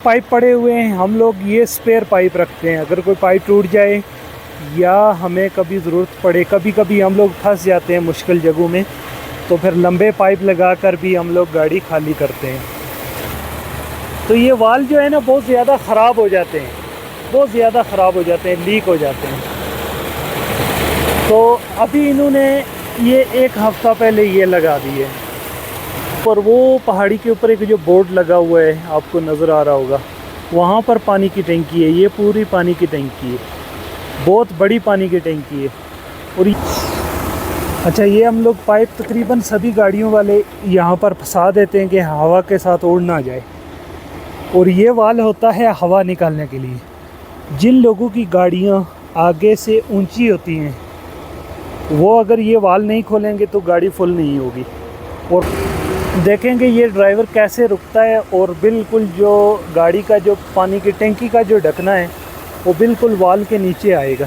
Pipe पड़े हुए हैं, हम लोग ये स्पेयर पाइप रखते हैं। अगर कोई पाइप टूट जाए या हमें कभी ज़रूरत पड़े, कभी कभी हम लोग फंस जाते हैं मुश्किल जगहों में, तो फिर लंबे पाइप लगा कर भी हम लोग गाड़ी खाली करते हैं। तो ये वाल जो है ना बहुत ज़्यादा ख़राब हो जाते हैं, बहुत ज़्यादा ख़राब हो जाते हैं, लीक हो जाते हैं। तो अभी इन्होंने ये एक हफ़्ता पहले ये लगा दिए। और वो पहाड़ी के ऊपर एक जो बोर्ड लगा हुआ है, आपको नज़र आ रहा होगा, वहाँ पर पानी की टंकी है। ये पूरी पानी की टंकी है, बहुत बड़ी पानी की टंकी है। और अच्छा, ये हम लोग पाइप तकरीबन सभी गाड़ियों वाले यहाँ पर फंसा देते हैं कि हवा के साथ उड़ ना जाए। और ये वाल होता है हवा निकालने के लिए। जिन लोगों की गाड़ियाँ आगे से ऊंची होती हैं, वो अगर ये वाल नहीं खोलेंगे तो गाड़ी फुल नहीं होगी। और देखेंगे ये ड्राइवर कैसे रुकता है, और बिल्कुल जो गाड़ी का जो पानी की टंकी का जो ढकना है वो बिल्कुल वाल के नीचे आएगा।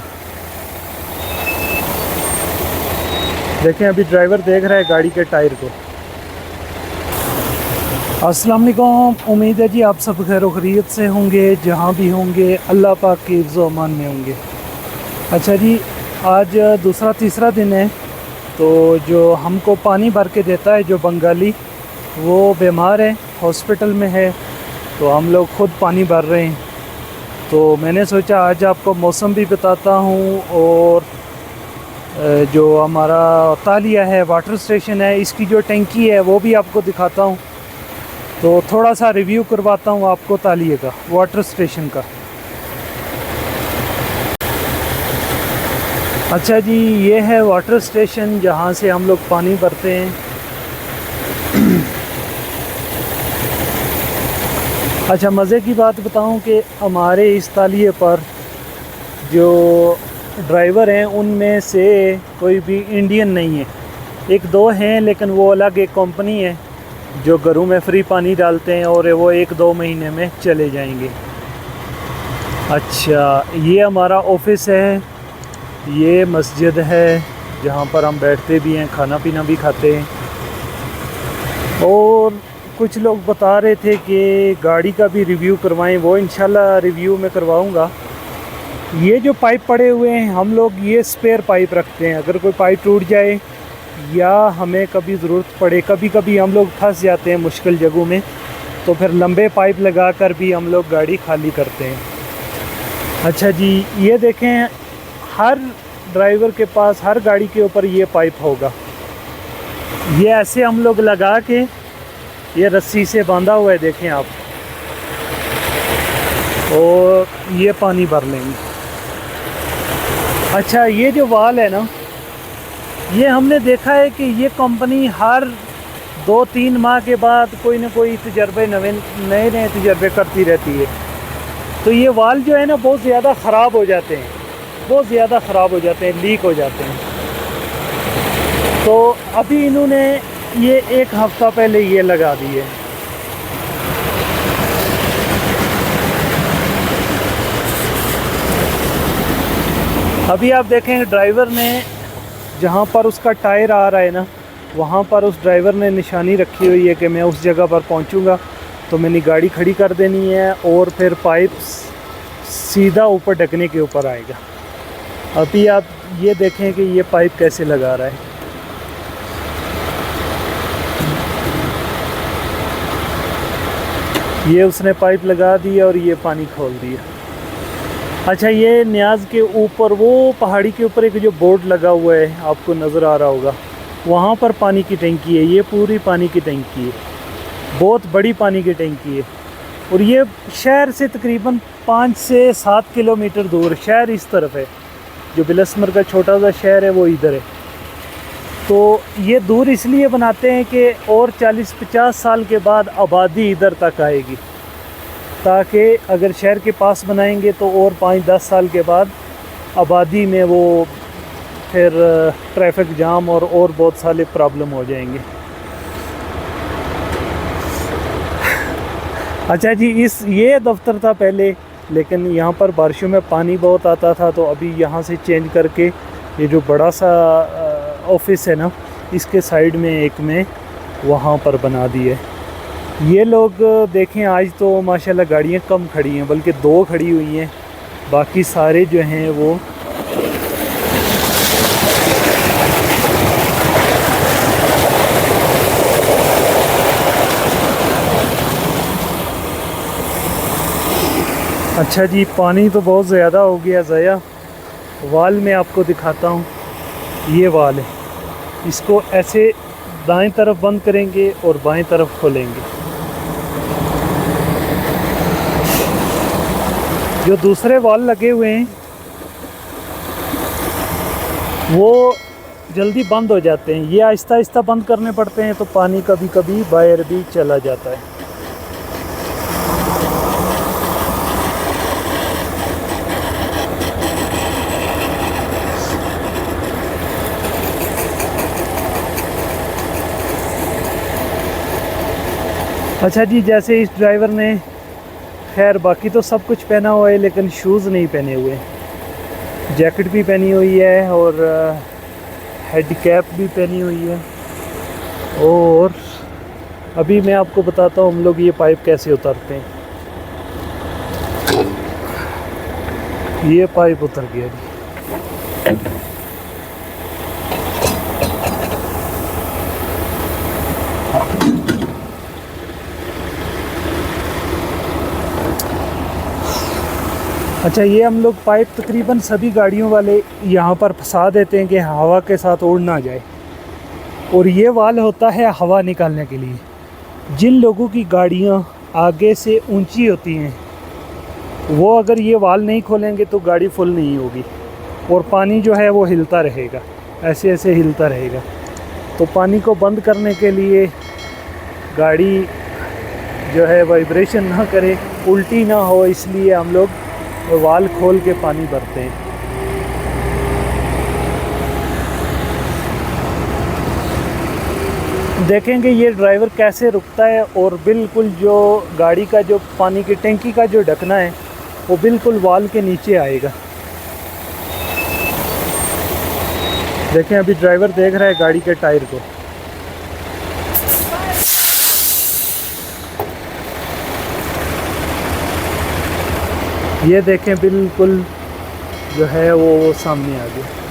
देखें, अभी ड्राइवर देख रहा है गाड़ी के टायर को। अस्सलाम वालेकुम, उम्मीद है जी आप सब खैर खैरियत से होंगे, जहाँ भी होंगे अल्लाह पाक के हिफ्ज़ व अमान में होंगे। अच्छा जी, आज दूसरा तीसरा दिन है। तो जो हमको पानी भर के देता है जो बंगाली, वो बीमार है, हॉस्पिटल में है, तो हम लोग ख़ुद पानी भर रहे हैं। तो मैंने सोचा आज आपको मौसम भी बताता हूँ, और जो हमारा तालिया है, वाटर स्टेशन है, इसकी जो टंकी है वो भी आपको दिखाता हूँ। तो थोड़ा सा रिव्यू करवाता हूँ आपको तालिया का, वाटर स्टेशन का। अच्छा जी, ये है वाटर स्टेशन जहाँ से हम लोग पानी भरते हैं। अच्छा, मज़े की बात बताऊं कि हमारे इस तालिये पर जो ड्राइवर हैं उनमें से कोई भी इंडियन नहीं है। एक दो हैं, लेकिन वो अलग एक कंपनी है जो घरों में फ्री पानी डालते हैं, और वो 1-2 महीने में चले जाएंगे। अच्छा, ये हमारा ऑफिस है, ये मस्जिद है जहाँ पर हम बैठते भी हैं, खाना पीना भी खाते हैं। और कुछ लोग बता रहे थे कि गाड़ी का भी रिव्यू करवाएं, वो इंशाल्लाह रिव्यू में करवाऊंगा। ये जो पाइप पड़े हुए हैं, हम लोग ये स्पेयर पाइप रखते हैं। अगर कोई पाइप टूट जाए या हमें कभी ज़रूरत पड़े, कभी कभी हम लोग फंस जाते हैं मुश्किल जगहों में, तो फिर लंबे पाइप लगा कर भी हम लोग गाड़ी खाली करते हैं। अच्छा जी, ये देखें, हर ड्राइवर के पास, हर गाड़ी के ऊपर ये पाइप होगा। ये ऐसे हम लोग लगा के, ये रस्सी से बांधा हुआ है, देखें आप, और ये पानी भर लेंगे। अच्छा, ये जो वाल है ना, ये हमने देखा है कि ये कंपनी हर 2-3 माह के बाद कोई ना कोई तजर्बे, नए नए तजर्बे करती रहती है। तो ये वाल जो है ना बहुत ज़्यादा ख़राब हो जाते हैं, बहुत ज़्यादा ख़राब हो जाते हैं, लीक हो जाते हैं। तो अभी इन्होंने ये एक हफ़्ता पहले ये लगा दिए। अभी आप देखें, ड्राइवर ने जहाँ पर उसका टायर आ रहा है ना, वहाँ पर उस ड्राइवर ने निशानी रखी हुई है कि मैं उस जगह पर पहुँचूँगा तो मैंने गाड़ी खड़ी कर देनी है, और फिर पाइप सीधा ऊपर ढकने के ऊपर आएगा। अभी आप ये देखें कि ये पाइप कैसे लगा रहा है। ये उसने पाइप लगा दिया और ये पानी खोल दिया। अच्छा, ये न्याज के ऊपर, वो पहाड़ी के ऊपर एक जो बोर्ड लगा हुआ है, आपको नज़र आ रहा होगा, वहाँ पर पानी की टंकी है। ये पूरी पानी की टंकी है, बहुत बड़ी पानी की टंकी है। और ये शहर से तकरीबन 5 से 7 किलोमीटर दूर, शहर इस तरफ है, जो बिलस्मर का छोटा सा शहर है वो इधर है। तो ये दूर इसलिए बनाते हैं कि और 40-50 साल के बाद आबादी इधर तक आएगी, ताकि अगर शहर के पास बनाएंगे तो और 5-10 साल के बाद आबादी में वो फिर ट्रैफिक जाम और बहुत सारे प्रॉब्लम हो जाएंगे। अच्छा जी, ये दफ्तर था पहले, लेकिन यहाँ पर बारिशों में पानी बहुत आता था, तो अभी यहाँ से चेंज करके ये जो बड़ा सा ऑफिस है ना, इसके साइड में एक में वहाँ पर बना दिए। ये लोग देखें आज तो माशाल्लाह गाड़ियाँ कम खड़ी हैं, बल्कि 2 खड़ी हुई हैं, बाकी सारे जो हैं वो अच्छा जी। पानी तो बहुत ज़्यादा हो गया ज़ाया। वाल में आपको दिखाता हूँ, ये वाल है, इसको ऐसे दाएं तरफ बंद करेंगे और बाएं तरफ खोलेंगे। जो दूसरे वाल लगे हुए हैं वो जल्दी बंद हो जाते हैं, ये आहिस्ता आहिस्ता बंद करने पड़ते हैं, तो पानी कभी कभी बाहर भी चला जाता है। अच्छा जी, जैसे इस ड्राइवर ने खैर बाकी तो सब कुछ पहना हुआ है, लेकिन शूज़ नहीं पहने हुए। जैकेट भी पहनी हुई है और हेड कैप भी पहनी हुई है। और अभी मैं आपको बताता हूँ हम लोग ये पाइप कैसे उतारते हैं। ये पाइप उतर गया जी। अच्छा, ये हम लोग पाइप तकरीबन सभी गाड़ियों वाले यहाँ पर फंसा देते हैं कि हवा के साथ उड़ ना जाए, और ये वाल होता है हवा निकालने के लिए। जिन लोगों की गाड़ियाँ आगे से ऊंची होती हैं वो अगर ये वाल नहीं खोलेंगे तो गाड़ी फुल नहीं होगी, और पानी जो है वो हिलता रहेगा, ऐसे ऐसे हिलता रहेगा। तो पानी को बंद करने के लिए गाड़ी जो है वाइब्रेशन ना करे, उल्टी ना हो, इसलिए हम लोग वाल खोल के पानी भरते हैं। देखेंगे ये ड्राइवर कैसे रुकता है, और बिल्कुल जो गाड़ी का जो पानी की टंकी का जो ढकना है वो बिल्कुल वाल के नीचे आएगा। देखें, अभी ड्राइवर देख रहा है गाड़ी के टायर को। ये देखें, बिल्कुल जो है वो सामने आ गया।